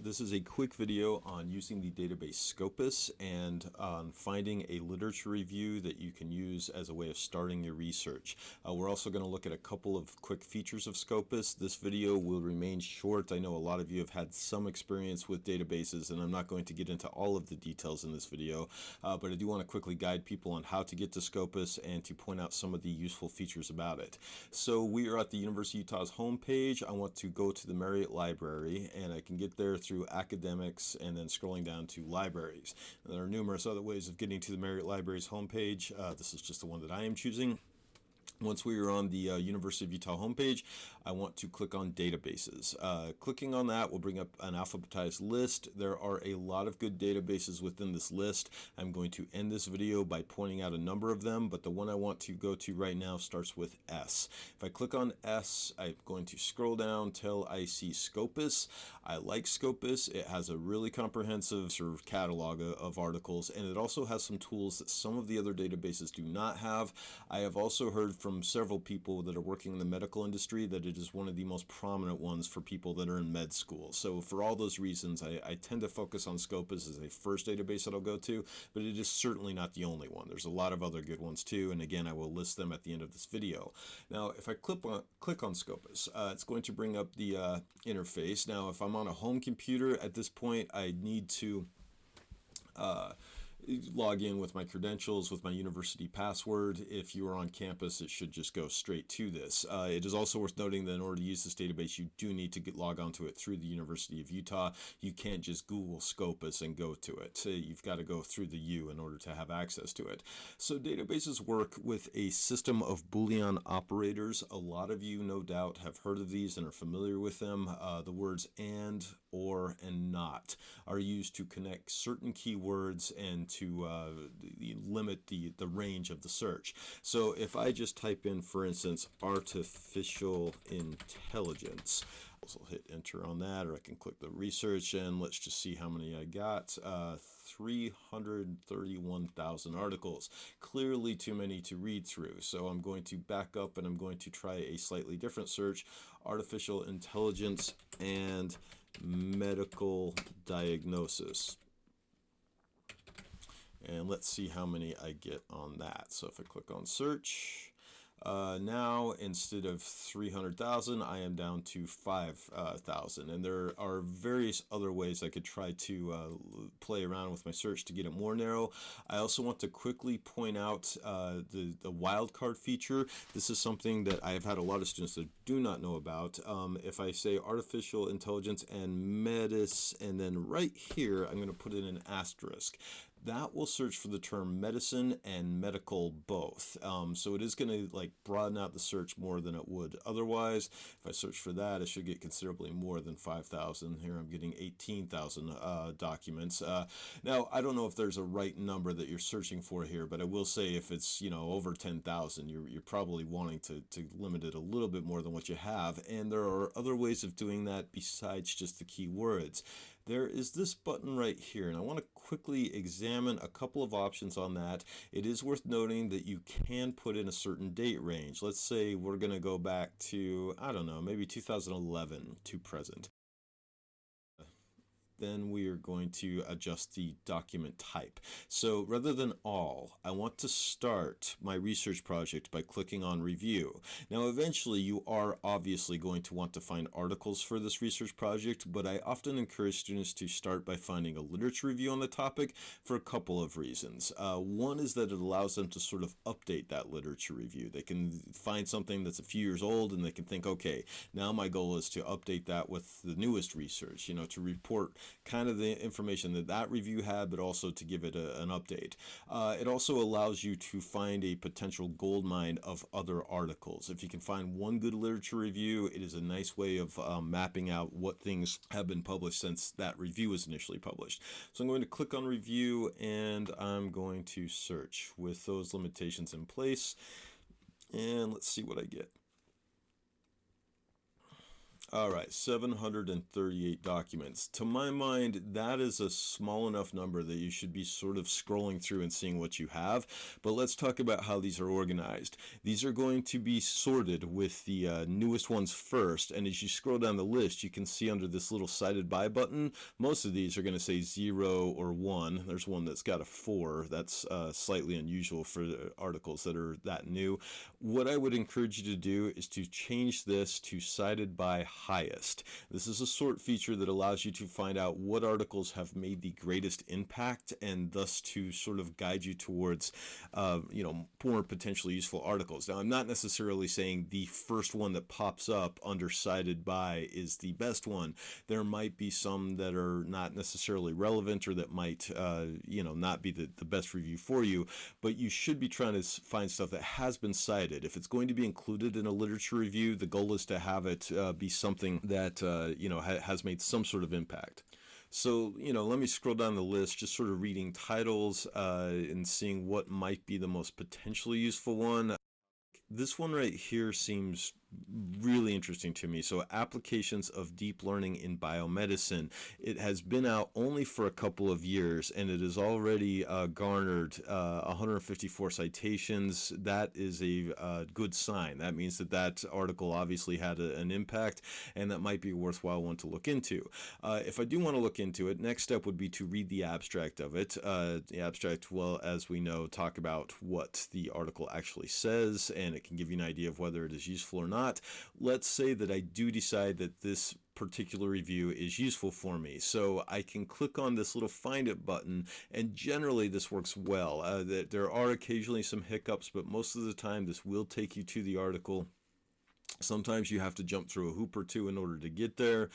This is a quick video on using the database Scopus and on finding a literature review that you can use as a way of starting your research. We're also going to look at a couple of quick features of Scopus. This video will remain short. I know a lot of you have had some experience with databases, and I'm not going to get into all of the details in this video, but I do want to quickly guide people on how to get to Scopus and to point out some of the useful features about it. So we are at the University of Utah's homepage. I want to go to the Marriott Library, and I can get there through academics and then scrolling down to libraries. And there are numerous other ways of getting to the Marriott Library's homepage. This is just the one that I am choosing. Once we are on the University of Utah homepage, I want to click on databases. Clicking on that will bring up an alphabetized list. There are a lot of good databases within this list. I'm going to end this video by pointing out a number of them, but the one I want to go to right now starts with S. If I click on S, I'm going to scroll down till I see Scopus. I like Scopus. It has a really comprehensive sort of catalog of articles, and it also has some tools that some of the other databases do not have. I have also heard from several people that are working in the medical industry that it is one of the most prominent ones for people that are in med school. So for all those reasons, I tend to focus on Scopus as a first database that I'll go to, but it is certainly not the only one. There's a lot of other good ones too, and again, I will list them at the end of this video. Now, if I click on Scopus, it's going to bring up the interface. Now, if I'm on a home computer at this point, I need to log in with my credentials, with my university password. If you are on campus, it should just go straight to this. It is also worth noting that in order to use this database, you do need to log onto it through the University of Utah. You can't just Google Scopus and go to it. You've got to go through the U in order to have access to it. So databases work with a system of Boolean operators. A lot of you, no doubt, have heard of these and are familiar with them. The words and, or, and not are used to connect certain keywords and to limit the range of the search. So if I just type in, for instance, artificial intelligence, I'll hit enter on that, or I can click the research, and let's just see how many I got. 331,000 articles. Clearly too many to read through, so I'm going to back up and I'm going to try a slightly different search: artificial intelligence and medical diagnosis. And let's see how many I get on that. So if I click on search, now instead of 300,000, I am down to 5,000. And there are various other ways I could try to play around with my search to get it more narrow. I also want to quickly point out the wildcard feature. This is something that I have had a lot of students that do not know about. If I say artificial intelligence and medicine, and then right here, I'm going to put in an asterisk. That will search for the term medicine and medical both. So it is going to like broaden out the search more than it would otherwise. If I search for that, I should get considerably more than 5,000. Here I'm getting 18,000 documents. Now, I don't know if there's a right number that you're searching for here, but I will say if it's, you know, over 10,000, you're probably wanting to limit it a little bit more than what you have. And there are other ways of doing that besides just the keywords. There is this button right here, and I want to quickly examine a couple of options on that. It is worth noting that you can put in a certain date range. Let's say we're going to go back to, I don't know, maybe 2011 to present. Then we are going to adjust the document type. So rather than all, I want to start my research project by clicking on review. Now eventually you are obviously going to want to find articles for this research project, but I often encourage students to start by finding a literature review on the topic for a couple of reasons. One is that it allows them to sort of update that literature review. They can find something that's a few years old and they can think, okay, now my goal is to update that with the newest research, you know, to report kind of the information that that review had, but also to give it an update. It also allows you to find a potential goldmine of other articles. If you can find one good literature review, it is a nice way of mapping out what things have been published since that review was initially published. So I'm going to click on review, and I'm going to search with those limitations in place, and let's see what I get. All right, 738 documents. To my mind, that is a small enough number that you should be sort of scrolling through and seeing what you have. But let's talk about how these are organized. These are going to be sorted with the newest ones first. And as you scroll down the list, you can see under this little cited by button, most of these are going to say 0 or 1. There's one that's got a 4. That's slightly unusual for articles that are that new. What I would encourage you to do is to change this to cited by highest. This is a sort feature that allows you to find out what articles have made the greatest impact and thus to sort of guide you towards more potentially useful articles. Now, I'm not necessarily saying the first one that pops up under cited by is the best one. There might be some that are not necessarily relevant or that might not be the best review for you, but you should be trying to find stuff that has been cited. If it's going to be included in a literature review, the goal is to have it be something that has made some sort of impact. So, let me scroll down the list, just sort of reading titles and seeing what might be the most potentially useful one. This one right here seems really interesting to me. So, applications of deep learning in biomedicine. It has been out only for a couple of years, and it has already garnered 154 citations. That is a good sign. That means that article obviously had an impact, and that might be a worthwhile one to look into. If I do want to look into it, next step would be to read the abstract of it. The abstract will, as we know, talk about what the article actually says, and it can give you an idea of whether it is useful or not. Let's say that I do decide that this particular review is useful for me. So I can click on this little find it button, and generally this works well. There are occasionally some hiccups, but most of the time this will take you to the article. Sometimes you have to jump through a hoop or two in order to get there.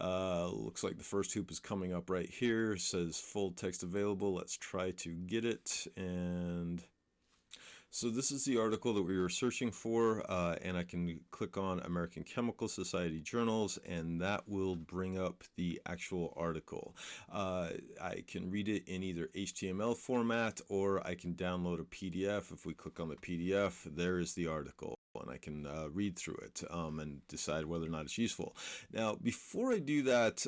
Looks like the first hoop is coming up right here. It says full text available. Let's try to get it. And so this is the article that we were searching for, and I can click on American Chemical Society journals, and that will bring up the actual article. I can read it in either HTML format, or I can download a PDF. If we click on the PDF, there is the article, and I can read through it and decide whether or not it's useful. Now, before I do that,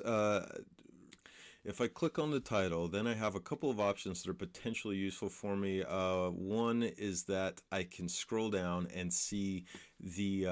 if I click on the title, then I have a couple of options that are potentially useful for me. One is that I can scroll down and see the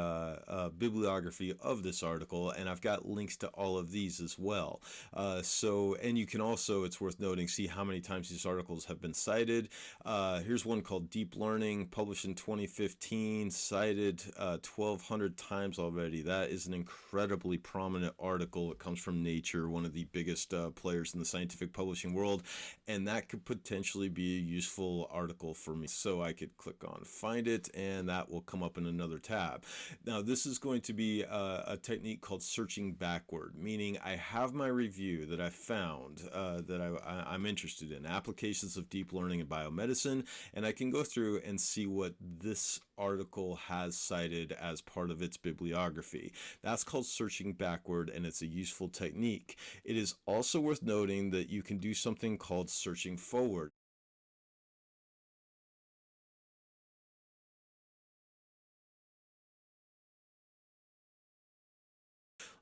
bibliography of this article, and I've got links to all of these as well. And you can also, it's worth noting, see how many times these articles have been cited. Here's one called Deep Learning, published in 2015, cited 1,200 times already. That is an incredibly prominent article. It comes from Nature, one of the biggest players in the scientific publishing world, and that could potentially be a useful article for me. So I could click on Find It, and that will come up in another tab. Now, this is going to be a technique called searching backward, meaning I have my review that I found that I'm interested in, applications of deep learning in biomedicine, and I can go through and see what this article has cited as part of its bibliography. That's called searching backward, and it's a useful technique. It is also worth noting that you can do something called searching forward.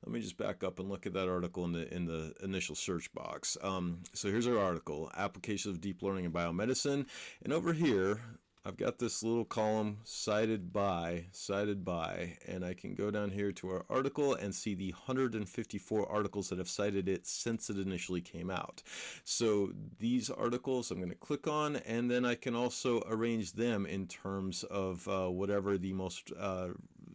Let me just back up and look at that article in the initial search box. So here's our article, Applications of Deep Learning in Biomedicine. And over here, I've got this little column cited by, and I can go down here to our article and see the 154 articles that have cited it since it initially came out. So these articles I'm going to click on, and then I can also arrange them in terms of whatever the most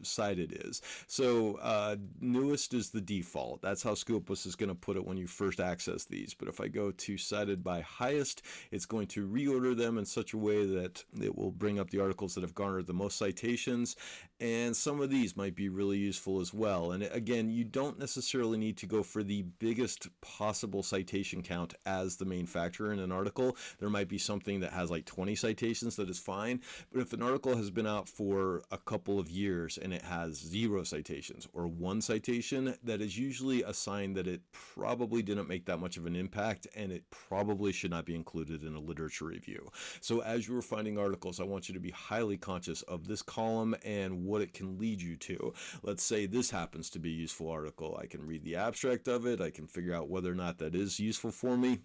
cited is. So newest is the default. That's how Scopus is going to put it when you first access these. But if I go to cited by highest, it's going to reorder them in such a way that it will bring up the articles that have garnered the most citations, and some of these might be really useful as well. And again, you don't necessarily need to go for the biggest possible citation count as the main factor in an article. There might be something that has like 20 citations that is fine, but if an article has been out for a couple of years articles and it has 0 citations or 1 citation, that is usually a sign that it probably didn't make that much of an impact and it probably should not be included in a literature review. So as you are finding articles, I want you to be highly conscious of this column and what it can lead you to. Let's say this happens to be a useful article. I can read the abstract of it. I can figure out whether or not that is useful for me.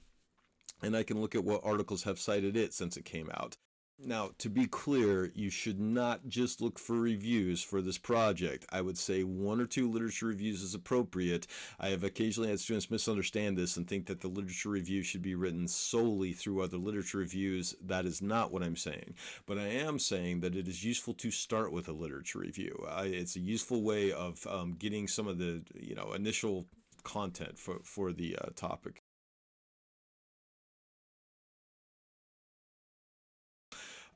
And I can look at what articles have cited it since it came out. Now, to be clear, you should not just look for reviews for this project. I would say 1 or 2 literature reviews is appropriate. I have occasionally had students misunderstand this and think that the literature review should be written solely through other literature reviews. That is not what I'm saying. But I am saying that it is useful to start with a literature review. It's a useful way of getting some of the initial content for the topic.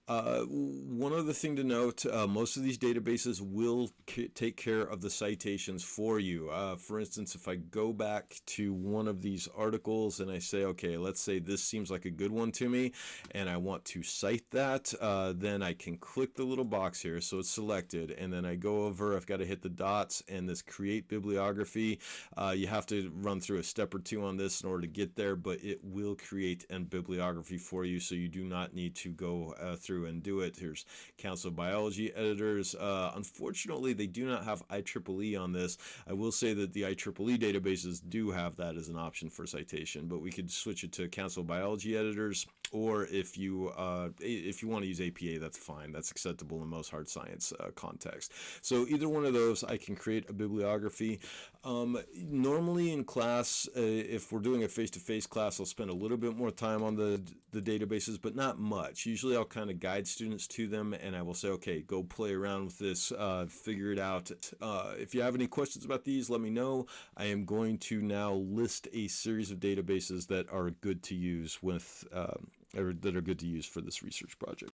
One other thing to note, most of these databases will take care of the citations for you. For instance, if I go back to one of these articles and I say, okay, let's say this seems like a good one to me and I want to cite that, then I can click the little box here so it's selected, and then I go over, I've got to hit the dots and this create bibliography. You have to run through a step or 2 on this in order to get there, but it will create a bibliography for you, so you do not need to go through and do it. Here's Council of Biology editors. Unfortunately, they do not have IEEE on this. I will say that the IEEE databases do have that as an option for citation, but we could switch it to Council of Biology editors, or if you want to use APA, that's fine. That's acceptable in most hard science context. So either one of those, I can create a bibliography. Normally in class, if we're doing a face-to-face class, I'll spend a little bit more time on the databases, but not much. Usually I'll kind of guide students to them and I will say, okay, go play around with this, figure it out. If you have any questions about these, let me know. I am going to now list a series of databases that are good to use with, or that are good to use for this research project.